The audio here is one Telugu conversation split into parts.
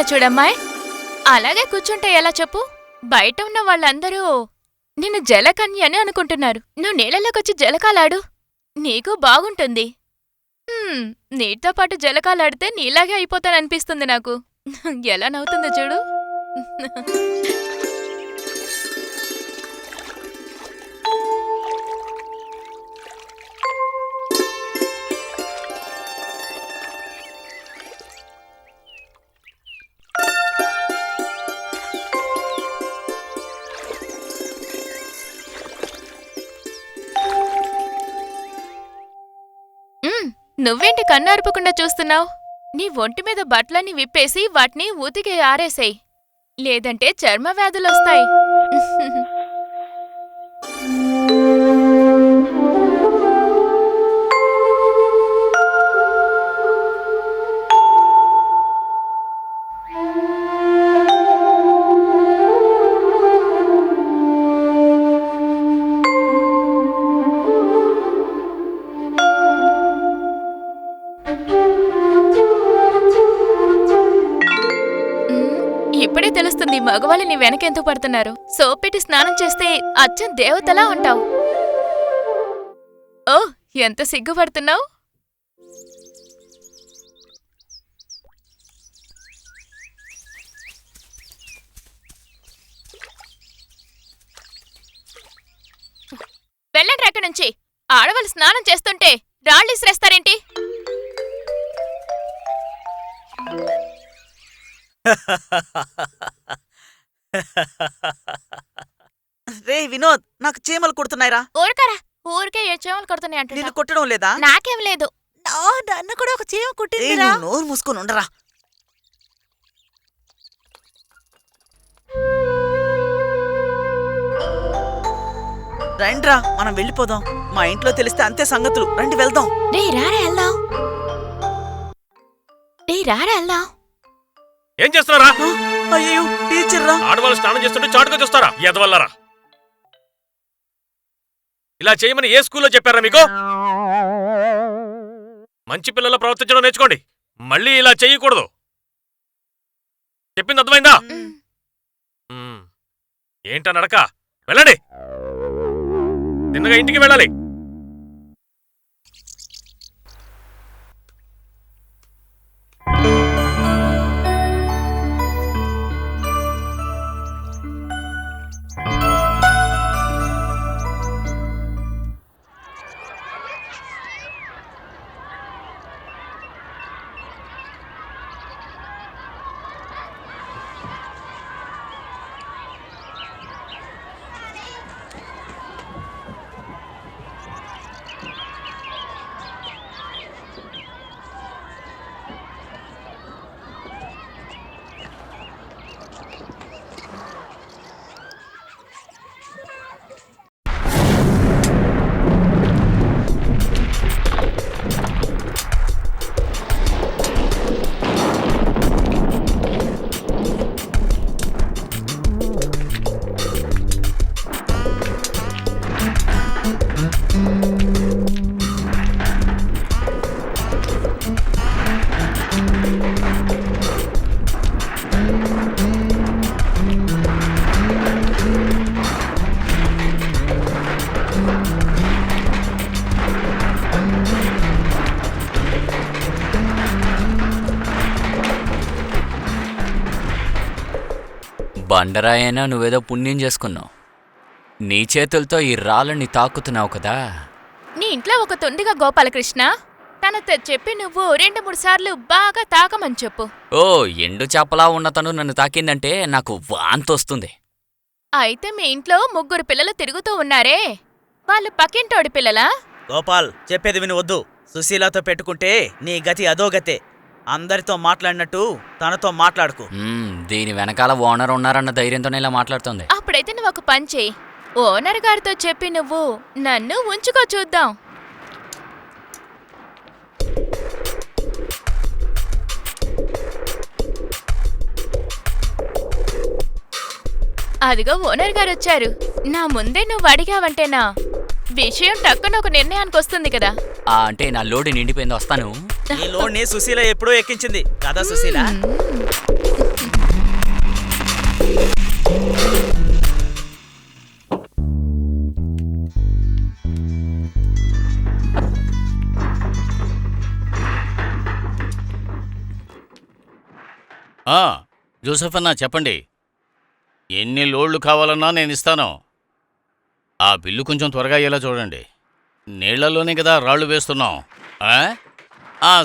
చూడమ్మాయ్, అలాగే కూర్చుంటే ఎలా చెప్పు? బయట ఉన్న వాళ్ళందరూ నిన్ను జలకన్య అని అనుకుంటున్నారు. నువ్వు నీళ్ళలోకొచ్చి జలకాలాడు, నీకు బాగుంటుంది. నీటితో పాటు జలకాలాడితే నీలాగే అయిపోతాననిపిస్తుంది నాకు. ఎలా నవ్వుతుందో చూడు. నువ్వేంటి కన్నార్పకుండా చూస్తున్నావు? నీ ఒంటి మీద బట్టలన్నీ విప్పేసి వాటిని ఊతికి ఆరేసేయ్, లేదంటే చర్మ వ్యాధులొస్తాయి. ఇప్పుడే తెలుస్తుంది మగవాళ్ళు నీ వెనకెందుకు పడుతున్నారు. సోపెట్టి స్నానం చేస్తే అచ్చం దేవతలా ఉంటావు. ఓ, ఎంత సిగ్గుపడుతున్నావు. వెళ్ళండి అక్కడి నుంచి. ఆడవాళ్ళు స్నానం చేస్తుంటే రాళ్ళు ఇసిరేస్తారేంటి? రే వినోద్, నాకు చీమలు కుడుతున్నాయిరా. ఊరికరా, ఊరికే ఏ చీమలు కొడుతున్నాయి అంటే నిన్ను కొట్టడం లేదా? నాకేం లేదు. నన్ను కూడా ఒక చీమ కుట్టిందిరా. నోరు మూసుకొని ఉండరా. రండ్రా, మనం వెళ్ళిపోదాం. మా ఇంట్లో తెలిస్తే అంతే సంగతులు. రండి వెళ్దాం. రారా వెళ్దాం. ఏం చేస్తున్నారా? అయ్యో టీచర్ రా. ఆడవాళ్ళు స్నానం చేస్తుంటే చాటుగా చూస్తారా? ఎదవల్లరా. ఇలా చేయమని ఏ స్కూల్లో చెప్పారా మీకు? మంచి పిల్లల ప్రవర్తించడం నేర్చుకోండి. మళ్ళీ ఇలా చెయ్యకూడదు. చెప్పింది అర్థమైందా? ఏంటా నడక? వెళ్ళండి, తిన్నగా ఇంటికి వెళ్ళాలి. బండరాయైనా నువ్వేదో పుణ్యం చేసుకున్నావు. నీ చేతులతో ఈ రాళ్ళని తాకుతున్నావు కదా. నీ ఇంట్లో ఒక తొందిగా గోపాలకృష్ణ, తనతో చెప్పి నువ్వు 2-3 సార్లు బాగా తాకమని చెప్పు. ఓ, ఎండు చేపలా ఉన్న తను నన్ను తాకిందంటే నాకు వాంతొస్తుంది. అయితే మీ ఇంట్లో 3 పిల్లలు తిరుగుతూ ఉన్నారే, వాళ్ళు పక్కింటోడి పిల్లలా? గోపాల్, చెప్పేది విని వద్దు. సుశీలతో పెట్టుకుంటే నీ గతి అదో గతే. అందరితో మాట్లాడినట్టు తనతో మాట్లాడుకు. దీని వెనకాల ఓనర్ ఉన్నారన్న ధైర్యంతోనే ఇలా మాట్లాడుతుంది. అప్పుడైతే నువ్వు ఒక పని చెయ్యి, ఓనర్ గారితో చెప్పి నువ్వు నన్ను ఉంచుకో చూద్దాం. అదిగో ఓనర్ గారు వచ్చారు. నా ముందే నువ్వు అడిగావంటేనా విషయం టక్కున ఒక నిర్ణయానికి వస్తుంది కదా. అంటే నా లోడు నిండిపోయింది, వస్తాను. ఈ లోడ్ని సుశీల ఎప్పుడూ ఎక్కించింది కదా సుశీల. జోసెఫ్ అన్నా చెప్పండి. ఎన్ని లోడ్లు కావాలన్నా నేను ఇస్తాను. ఆ బిల్లు కొంచెం త్వరగా అయ్యేలా చూడండి. నీళ్లలోనే కదా రాళ్ళు వేస్తున్నాం.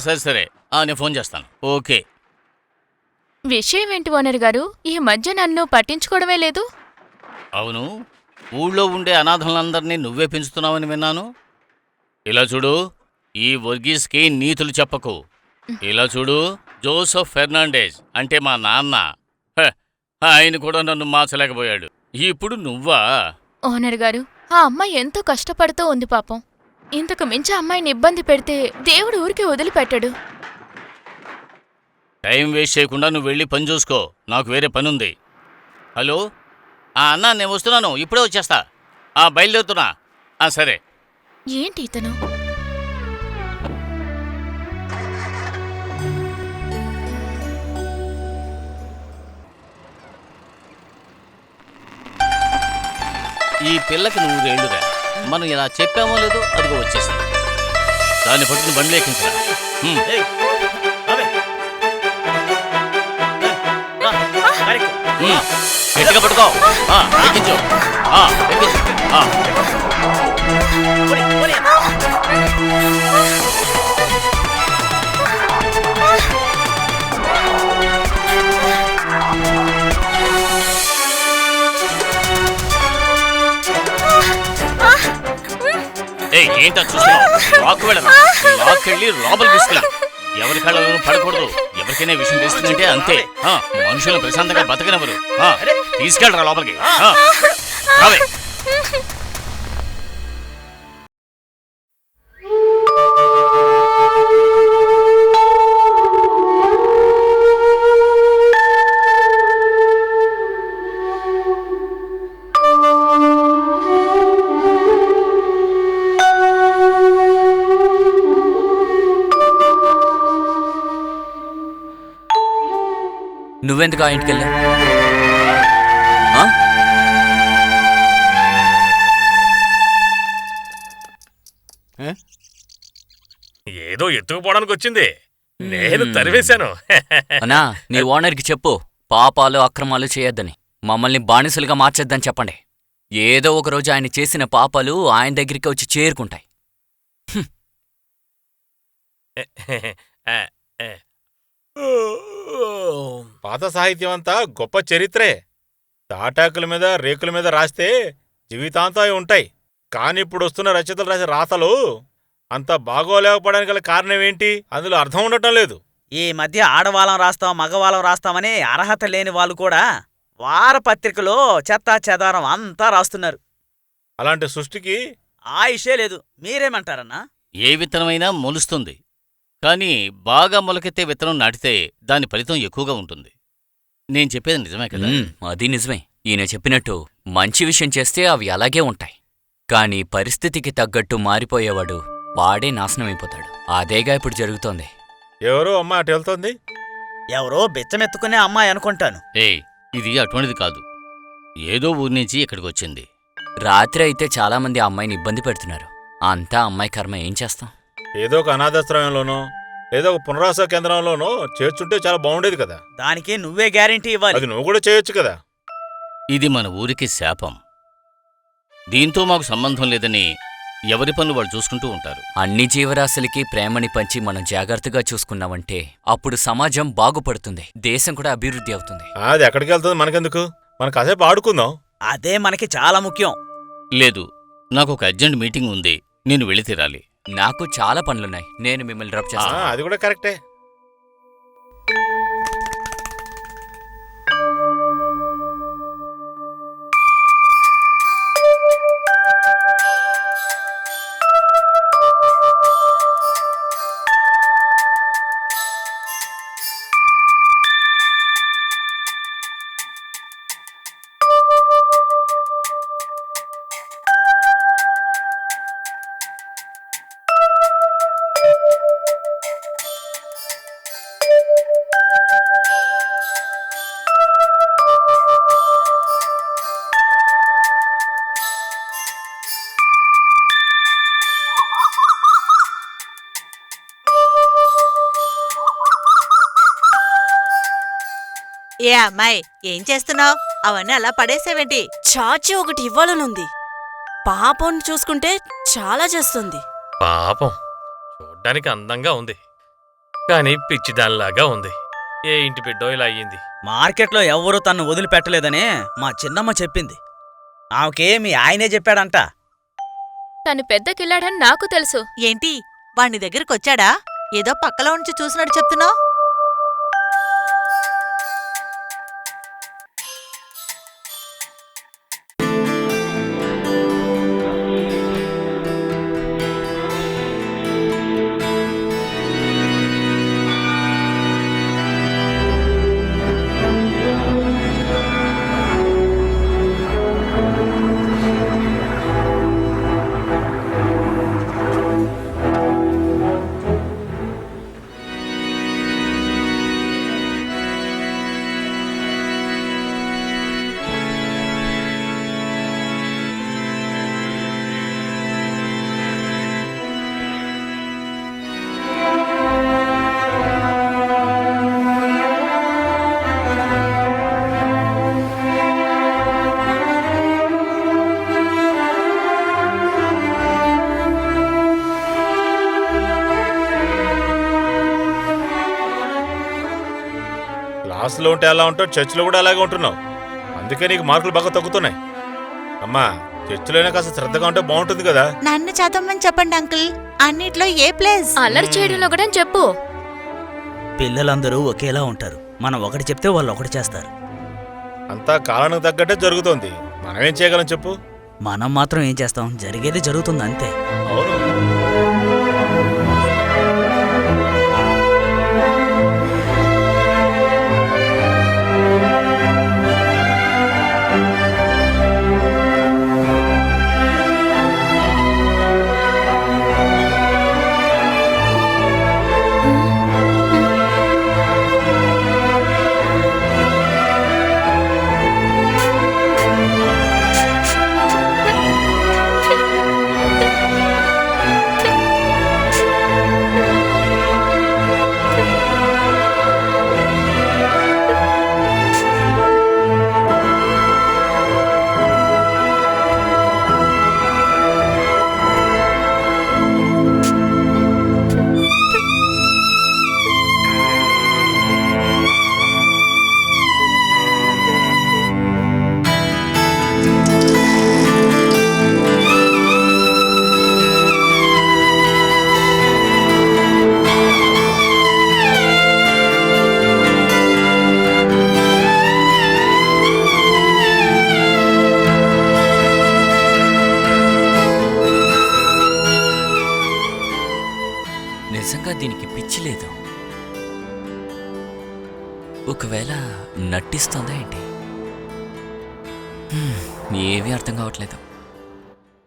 సరే సరే, నేను ఫోన్ చేస్తాను. ఓకే. విషయం ఏంటి ఓనర్ గారు, ఈ మధ్య నన్ను పట్టించుకోవడమే లేదు? అవును, ఊళ్ళో ఉండే అనాథలందరినీ నువ్వే పెంచుతున్నావని విన్నాను. ఇలా చూడు, ఈ వర్గీస్కి నీతులు చెప్పకు. ఇలా చూడు, జోసెఫ్ ఫెర్నాండెజ్ అంటే మా నాన్న. ఆయన కూడా నన్ను మార్చలేకపోయాడు. ఇప్పుడు నువ్వా? ఓనర్ గారు, ఆ అమ్మాయి ఎంతో కష్టపడుతూ ఉంది పాపం. ఇంతకు మించి అమ్మాయిని ఇబ్బంది పెడితే దేవుడు ఊరికి వదిలిపెట్టడు. టైం వేస్ట్ చేయకుండా నువ్వు వెళ్ళి పని చూసుకో. నాకు వేరే పనుంది. హలో అన్నా, నేను వస్తున్నాను, ఇప్పుడే వచ్చేస్తా. బయలుదేరుతున్నా. సరే. ఏంటి ఇతను? ఈ పిల్లకి నువ్వు రేళ్ళురా. మనం ఇలా చెప్పామో లేదో అదిగో వచ్చేసింది. దాన్ని పట్టుకుని బండి ఎక్కించరా. ఏయ్, రావే. రా, కారెక్కు. గట్టిగా పట్టుకో. ఎక్కించు. ఎక్కించు. పోనీ, పోనీ. ఏంటో చూస్తున్నావు? లాక్కు వెళ్ళరా. లాక్కెళ్ళి లోపలికి తీసుకెళ్ళి. ఎవరి కళ్ళలోనూ పడకూడదు. ఎవరికైనా విషయం తెలిసిందంటే అంతే. మనుషులు ప్రశాంతంగా బతకనివ్వరు. తీసుకెళ్ళరా లోపలికి. రావే. నువ్వెందుకు ఆ ఇంటికెళ్ళా? ఏదో ఎత్తుకుపోవడానికి వచ్చింది. నేను తరివేశాను. అన్నా, నీ ఓనర్కి చెప్పు, పాపాలు అక్రమాలు చేయొద్దని, మమ్మల్ని బానిసలుగా మార్చేద్దని చెప్పండి. ఏదో ఒకరోజు ఆయన చేసిన పాపాలు ఆయన దగ్గరికి వచ్చి చేరుకుంటాయి. పాత సాహిత్యం అంతా గొప్ప చరిత్రే. తాటాకుల మీద రేకుల మీద రాస్తే జీవితాంతం అవి ఉంటాయి. కానిప్పుడొస్తున్న రచయితలు రాసే రాతలు అంత బాగోలేకపోవడానికి గల కారణమేంటి? అందులో అర్థం ఉండటం లేదు. ఈ మధ్య ఆడవాళ్ళం రాస్తాం, మగవాళ్ళం రాస్తామని అర్హత లేని వాళ్ళు కూడా వారపత్రికలో చెత్తా చెదారం అంతా రాస్తున్నారు. అలాంటి సృష్టికి ఆయుషే లేదు. మీరేమంటారన్నా? ఏ విత్తనమైనా మొలుస్తుంది. కానీ బాగా మొలకెత్తే విత్తనం నాటితే దాని ఫలితం ఎక్కువగా ఉంటుంది. నేను చెప్పేది నిజమే కదా? అది నిజమే. ఈయన చెప్పినట్టు మంచి విషయం చేస్తే అవి అలాగే ఉంటాయి. కాని పరిస్థితికి తగ్గట్టు మారిపోయేవాడు వాడే నాశనమైపోతాడు. అదేగా ఇప్పుడు జరుగుతోంది. ఎవరో అమ్మ అటు వెళ్తోంది. ఎవరో బిచ్చమెత్తుకునే అమ్మాయి అనుకుంటాను. ఇది అటువంటిది కాదు. ఏదో ఊరి నుంచి ఇక్కడికి వచ్చింది. రాత్రి అయితే చాలామంది ఆ అమ్మాయిని ఇబ్బంది పెడుతున్నారు. అంతా అమ్మాయి కర్మ, ఏం చేస్తాం? ఏదో ఒక అనాథాశ్రమంలోనో ఏదో ఒక పునరావాస కేంద్రంలోనో చేర్చుంటే చాలా బాగుండేది కదా. దానికి నువ్వే గ్యారెంటీ ఇవ్వాలి. అది నువ్వు కూడా చేయొచ్చు కదా. ఇది మన ఊరికి శాపం. దీంతో మాకు సంబంధం లేదని ఎవరి పనులు వాళ్ళు చూసుకుంటూ ఉంటారు. అన్ని జీవరాశులకి ప్రేమని పంచి మనం జాగ్రత్తగా చూసుకున్నామంటే అప్పుడు సమాజం బాగుపడుతుంది, దేశం కూడా అభివృద్ధి అవుతుంది. అది ఎక్కడికి వెళ్తుంది మనకెందుకు? మనం కాసేపు ఆడుకుందాం. అదే మనకి చాలా ముఖ్యం. లేదు, నాకు ఒక అర్జెంట్ మీటింగ్ ఉంది, నేను వెళ్ళి తీరాలి. నాకు చాలా పనులున్నాయి, నేను మిమ్మల్ని డ్రాప్ చేస్తాను. అది కూడా కరెక్టే. ఏ అమ్మాయి ఏం చేస్తున్నావు? అవన్నీ అలా పడేసేవేంటి? చాచి ఒకటి ఇవ్వాలనుంది. పాపను చూసుకుంటే చాలా చేస్తుంది. పాపం చూడ్డానికి అందంగా ఉంది, కానీ పిచ్చిదానిలాగా ఉంది. ఏ ఇంటి బిడ్డో ఇలా అయ్యింది. మార్కెట్లో ఎవ్వరూ తన్ను వదిలిపెట్టలేదని మా చిన్నమ్మ చెప్పింది. ఆమెకే మీ ఆయనే చెప్పాడంట. తను పెద్ద కిల్లాడని నాకు తెలుసు. ఏంటి వాణ్ణి దగ్గరకొచ్చాడా? ఏదో పక్కలో ఉంచి చూసినట్టు చెప్తున్నావు. క్లాసులో ఉంటే అలా ఉంటావు, చర్చిలో కూడా అలాగే ఉంటున్నావు. అందుకే నీకు మార్కులు బాగా తగ్గుతున్నాయి. అమ్మా, చర్చిలోనే కాస్త శ్రద్ధగా ఉంటే బాగుంటుంది కదా. నన్ను చదవమని చెప్పండి అంకుల్. అన్నిట్లో A+. అల్లరి చేయడంలో కూడా చెప్పు. పిల్లలందరూ ఒకేలా ఉంటారు. మనం ఒకటి చెప్తే వాళ్ళు ఒకటి చేస్తారు. అంతా కాలానికి తగ్గట్టే జరుగుతోంది. మనమేం చేయగలం చెప్పు? మనం మాత్రం ఏం చేస్తాం? జరిగేది జరుగుతుంది అంతే. అవును. నిజంగా దీనికి పిచ్చి లేదు. ఒకవేళ నటిస్తుందా ఏంటి? ఏమీ అర్థం కావట్లేదు.